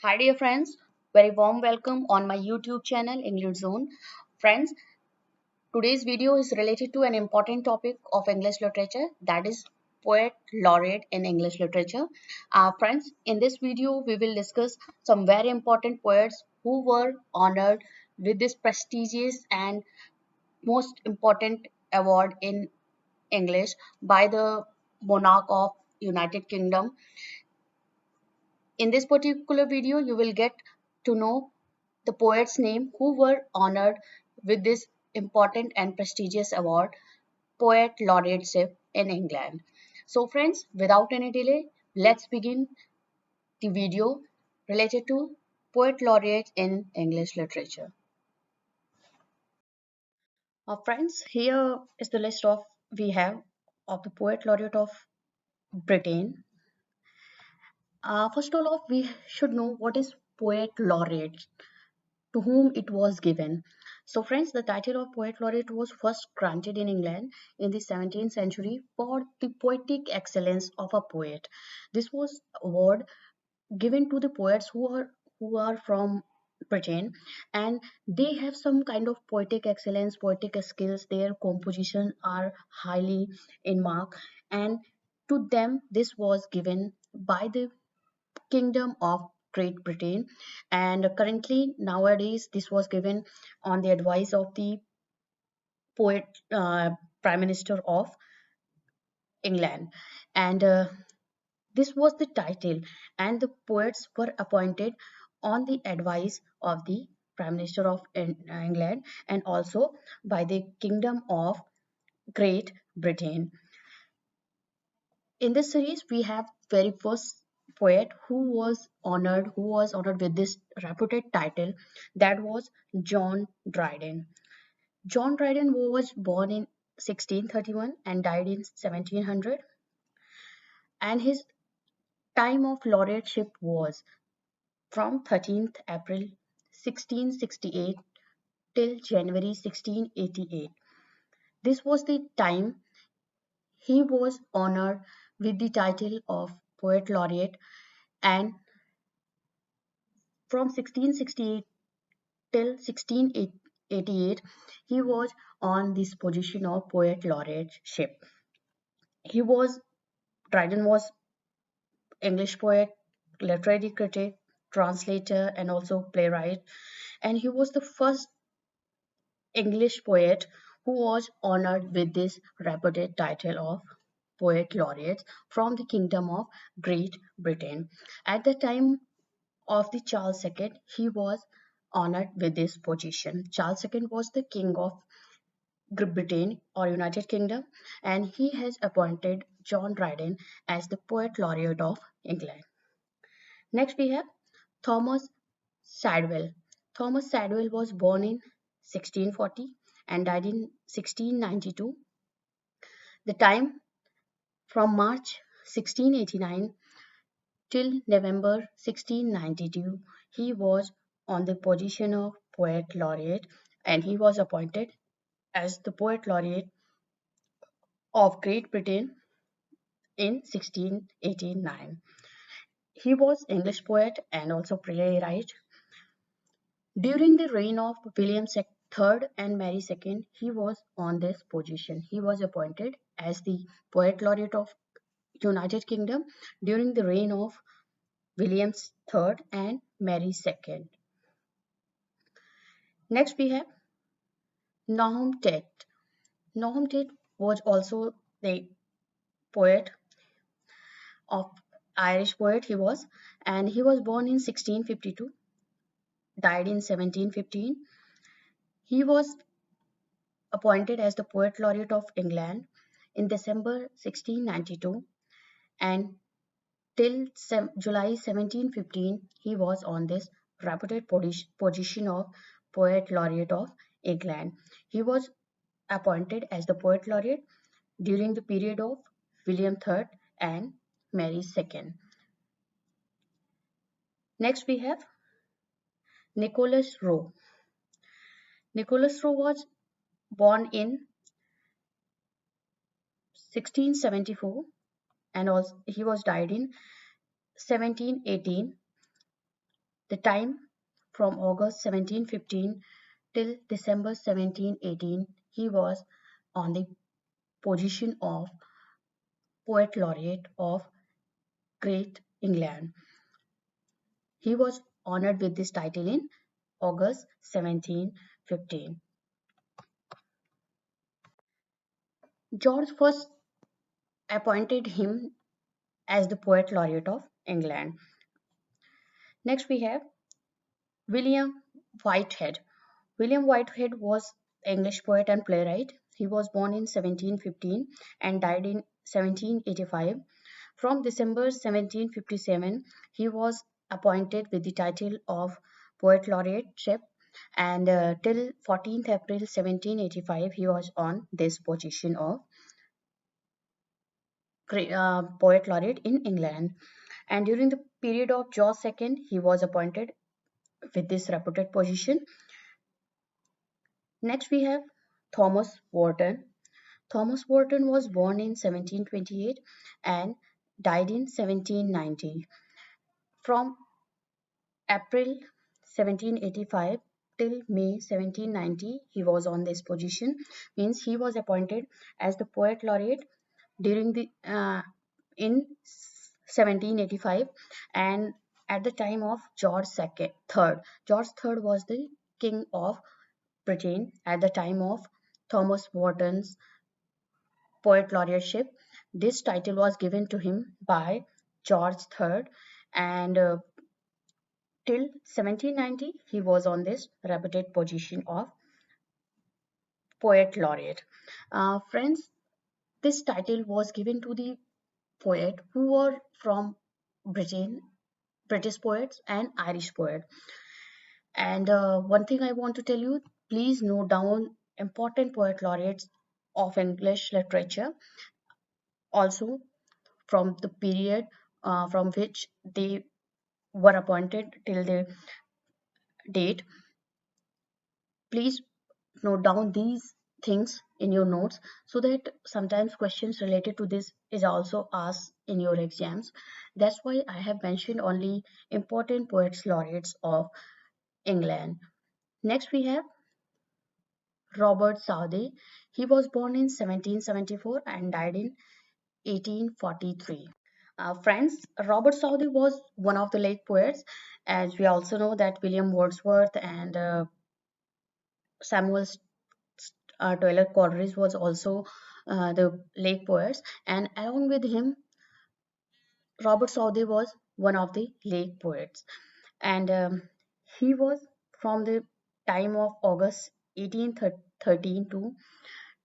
Hi dear friends, very warm welcome on my YouTube channel English Zone. Friends, today's video is related to an important topic of English literature, that is poet laureate in English literature. Friends, in this video we will discuss some very important poets who were honored with this prestigious and most important award in English by the monarch of United Kingdom. In this particular video, you will get to know the poets' name who were honored with this important and prestigious award, Poet Laureateship in England. So, friends, without any delay, let's begin the video related to Poet Laureate in English literature. Friends, here is the list of we have of the Poet Laureate of Britain. First of all, we should know what is Poet Laureate, to whom it was given. So, friends, the title of Poet Laureate was first granted in England in the 17th century for the poetic excellence of a poet. This was award given to the poets who are from Britain, and they have some kind of poetic excellence, poetic skills. Their composition are highly in mark, and to them this was given by the Kingdom of Great Britain, and currently nowadays this was given on the advice of the poet Prime Minister of England, and this was the title, and the poets were appointed on the advice of the Prime Minister of England and also by the Kingdom of Great Britain. In this series, we have very first poet who was honored with this reputed title, that was John Dryden. John Dryden was born in 1631 and died in 1700, and his time of laureateship was from 13th April 1668 till January 1688. This was the time he was honored with the title of Poet Laureate, and from 1668 till 1688 he was on this position of Poet Laureateship. He was Dryden was English poet, literary critic, translator, and also playwright, and he was the first English poet who was honored with this reputed title of Poet Laureate from the Kingdom of Great Britain. At the time of the Charles II, he was honored with this position. Charles II was the king of Great Britain or United Kingdom, and he has appointed John Dryden as the Poet Laureate of England. Next, we have Thomas Sadwell. Thomas Sadwell was born in 1640 and died in 1692. The time from March 1689 till November 1692, he was on the position of Poet Laureate, and he was appointed as the Poet Laureate of Great Britain in 1689. He was English poet and also playwright. During the reign of William III and Mary II, he was on this position. He was appointed as the Poet Laureate of United Kingdom during the reign of William III and Mary II. Next, we have Nahum Tate. Nahum Tate was also the poet of Irish poet he was, and he was born in 1652, died in 1715. He was appointed as the Poet Laureate of England in December 1692, and till July 1715 he was on this reputed position of Poet Laureate of England. He was appointed as the Poet Laureate during the period of William III and Mary II. Next we have Nicholas Rowe. Nicholas Rowe was born in 1674 and he was died in 1718. The time from August 1715 till December 1718, he was on the position of Poet Laureate of Great England. He was honored with this title in August 1715. George first appointed him as the Poet Laureate of England. Next we have William Whitehead. William Whitehead was English poet and playwright. He was born in 1715 and died in 1785. From December 1757, he was appointed with the title of Poet Laureateship, and till 14th April 1785, he was on this position of Poet Laureate in England. And during the period of George II, he was appointed with this reputed position. Next, we have Thomas Wharton. Thomas Wharton was born in 1728 and died in 1790. From April 1785 till May 1790, he was on this position. Means he was appointed as the Poet Laureate during the in 1785, and at the time of George II, third. George III was the king of Britain at the time of Thomas Wharton's Poet Laureateship. This title was given to him by George III, and till 1790 he was on this reputed position of Poet Laureate. Friends, this title was given to the poet who were from Britain, British poets and Irish poets. And one thing I want to tell you, please note down important poet laureates of English literature, also from the period from which they were appointed till the date. Please note down these things in your notes so that sometimes questions related to this is also asked in your exams. That's why I have mentioned only important poets laureates of England. Next we have Robert Southey. He was born in 1774 and died in 1843. Friends, Robert Southey was one of the late poets, as we also know that William Wordsworth and Samuel Taylor Coleridge was also the late poets, and along with him, Robert Southey was one of the late poets, and he was from the time of August 1813 to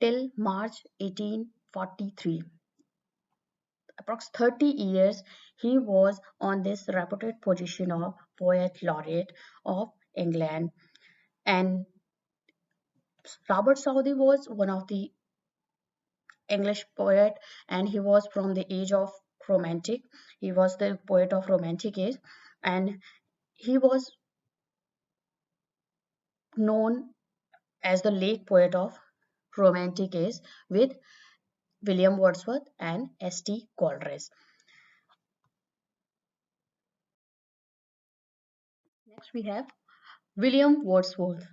till March 1843. Approx 30 years he was on this reputed position of Poet Laureate of England. And Robert Southey was one of the English poet, and he was from the age of Romantic. He was the poet of Romantic age, and he was known as the late poet of Romantic age with William Wordsworth and S.T. Coleridge. Next we have William Wordsworth.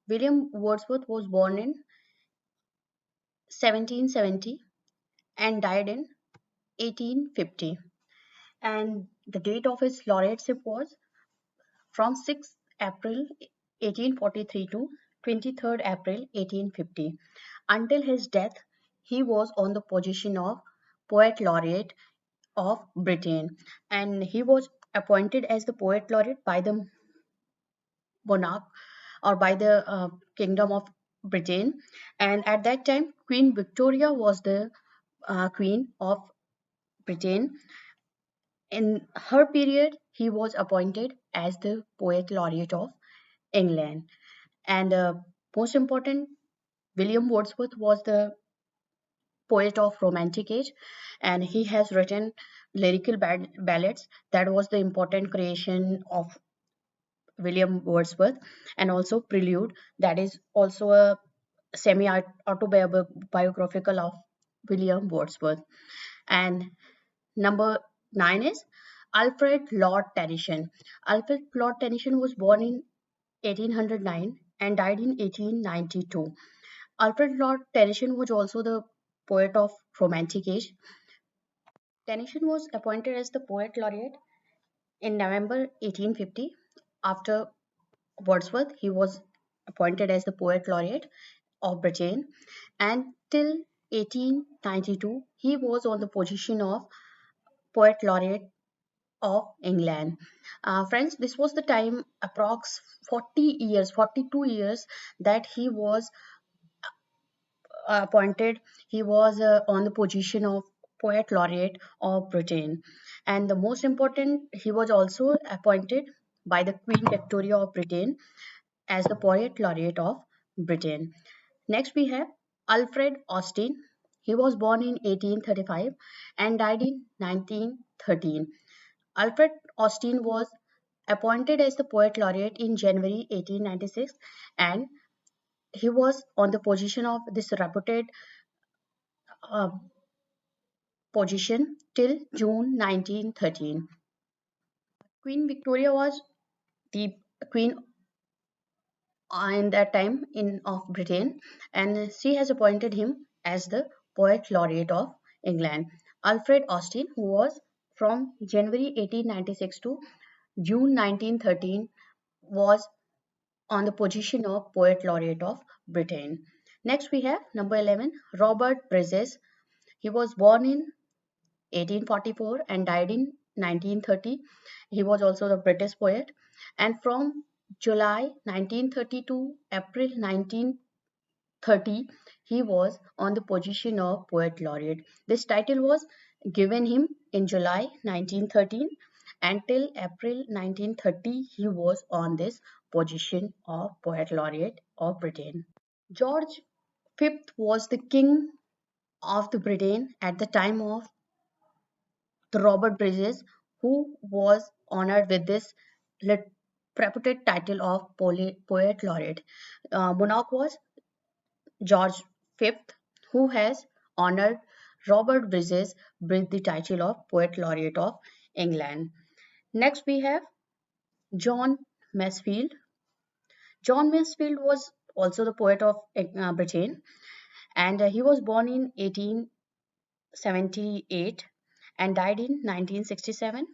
William Wordsworth was born in 1770 and died in 1850. And the date of his laureateship was from 6th April 1843 to 23rd April 1850. Until his death, he was on the position of Poet Laureate of Britain, and he was appointed as the Poet Laureate by the monarch or by the Kingdom of Britain. And at that time, Queen Victoria was the Queen of Britain. In her period, he was appointed as the Poet Laureate of England. And most important, William Wordsworth was the poet of Romantic age, and he has written lyrical ballads. That was the important creation of William Wordsworth, and also Prelude. That is also a semi autobiographical of William Wordsworth. And number 9 is Alfred Lord Tennyson. Alfred Lord Tennyson was born in 1809 and died in 1892. Alfred Lord Tennyson was also the poet of Romantic Age. Tennyson was appointed as the Poet Laureate in November 1850. After Wordsworth, he was appointed as the Poet Laureate of Britain, and till 1892, he was on the position of Poet Laureate of England. Friends, this was the time approx 40 years, 42 years that he was appointed. He was on the position of Poet Laureate of Britain. And the most important, he was also appointed by the Queen Victoria of Britain as the Poet Laureate of Britain. Next, we have Alfred Austin. He was born in 1835 and died in 1913. Alfred Austin was appointed as the Poet Laureate in January 1896, and he was on the position of this reputed uh, position till June 1913. Queen Victoria was the queen in that time in of Britain, and she has appointed him as the Poet Laureate of England. Alfred Austin, who was from January 1896 to June 1913, was on the position of Poet Laureate of Britain. Next, we have number 11, Robert Bridges. He was born in 1844 and died in 1930. He was also the British poet. And from July 1930 to April 1930, he was on the position of Poet Laureate. This title was given him in July 1913, until April 1930 he was on this position of Poet Laureate of Britain. George V was the king of the Britain at the time of the Robert Bridges, who was honored with this reputed title of Poet Laureate. Monarch was George V, who has honored Robert Bridges with the title of Poet Laureate of England. Next, we have John Masefield. John Masefield was also the poet of Britain, and he was born in 1878 and died in 1967.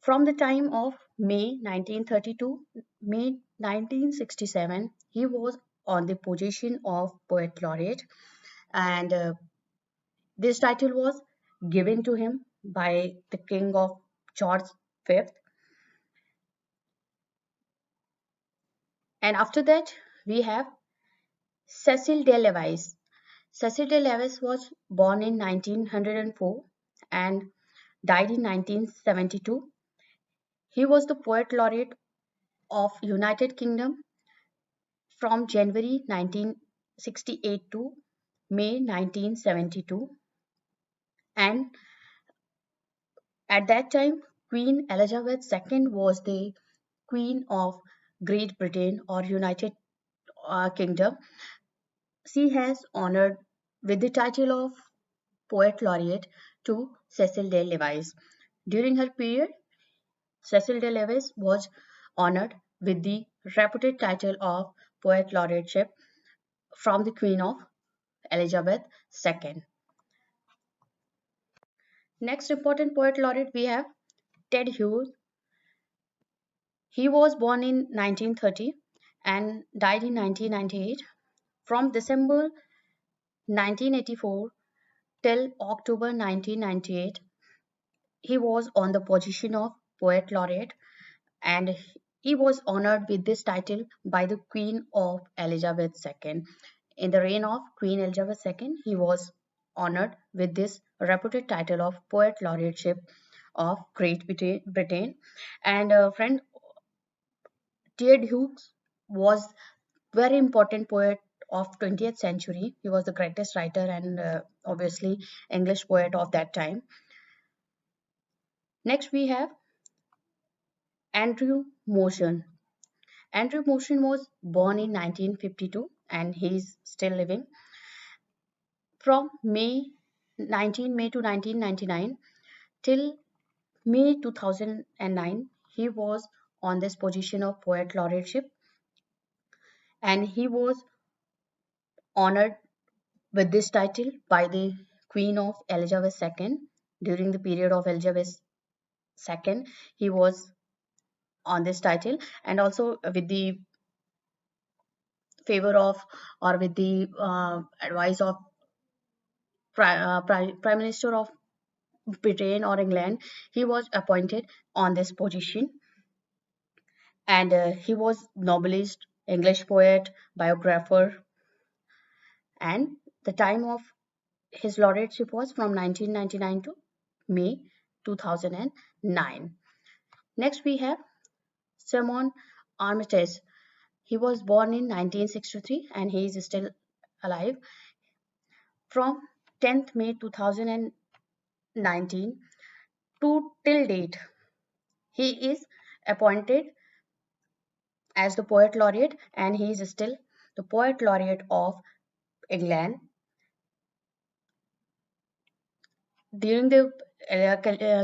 From the time of May 1930 to May 1967, he was on the position of Poet Laureate, and this title was given to him by the King of George V. And after that, we have Cecil de Levis. Cecil de Levis was born in 1904 and died in 1972. He was the Poet Laureate of United Kingdom from January 1968 to May 1972, and at that time Queen Elizabeth II was the Queen of Great Britain or United Kingdom. She has honored with the title of Poet Laureate to Cecil de Levis. During her period, Cecil de Levis was honored with the reputed title of Poet Laureateship from the Queen of Elizabeth II. Next important poet laureate we have Ted Hughes. He was born in 1930 and died in 1998. From December 1984 till October 1998, he was on the position of Poet Laureate, and he was honored with this title by the Queen of Elizabeth II. In the reign of Queen Elizabeth II, he was honored with this reputed title of Poet Laureateship of Great Britain. And friend, Ted Hughes was very important poet of 20th century. He was the greatest writer and obviously English poet of that time. Next we have Andrew Motion. Andrew Motion was born in 1952 and he is still living. From May 19 May to 1999 till May 2009, he was on this position of Poet Laureateship, and he was honored with this title by the Queen of Elizabeth II. During the period of Elizabeth II, he was on this title, and also with the favor of, or with the advice of Prime Minister of Britain or England, he was appointed on this position. And he was novelist, English poet, biographer, and the time of his laureateship was from 1999 to May 2009. Next we have Simon Armitage. He was born in 1963 and he is still alive. From 10th May 2019 to till date, he is appointed as the Poet Laureate, and he is still the Poet Laureate of England. During the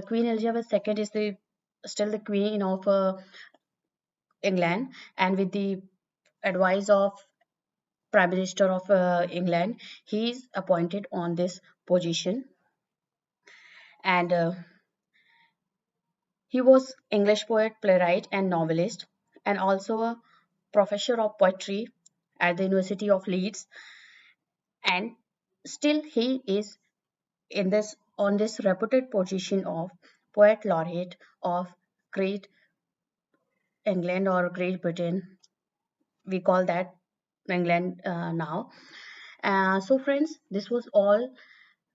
Queen Elizabeth II is the still the Queen of England, and with the advice of Prime Minister of England, he is appointed on this position. And he was English poet, playwright, and novelist, and also a professor of poetry at the University of Leeds. And still, he is in this on this reputed position of Poet Laureate of Great England or Great Britain. We call that England now. So friends, this was all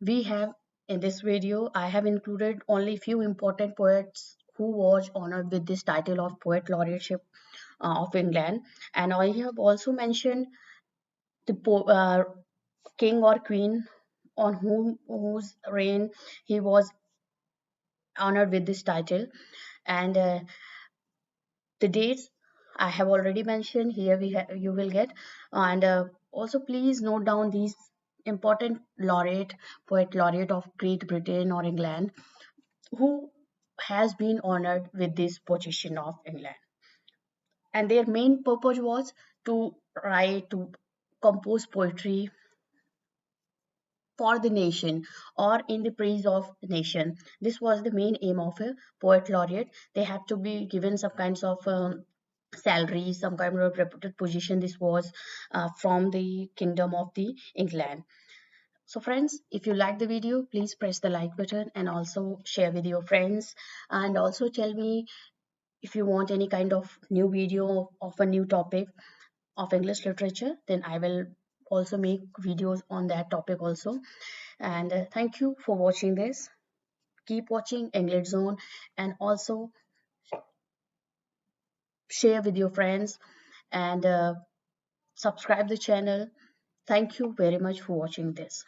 we have in this video. I have included only few important poets who was honored with this title of Poet Laureateship of England, and I have also mentioned the king or queen on whose reign he was honored with this title, and the dates I have already mentioned here. You will get, and also please note down these important poet laureate of Great Britain or England who has been honored with this position of England. And their main purpose was to write, to compose poetry for the nation or in the praise of the nation. This was the main aim of a poet laureate. They have to be given some kinds of salary, some kind of reputed position. This was from the kingdom of the England. So friends, if you like the video, please press the like button and also share with your friends, and also tell me if you want any kind of new video of a new topic of English literature, then I will also make videos on that topic also. And thank you for watching this. Keep watching English Zone, and also share with your friends, and subscribe the channel. Thank you very much for watching this.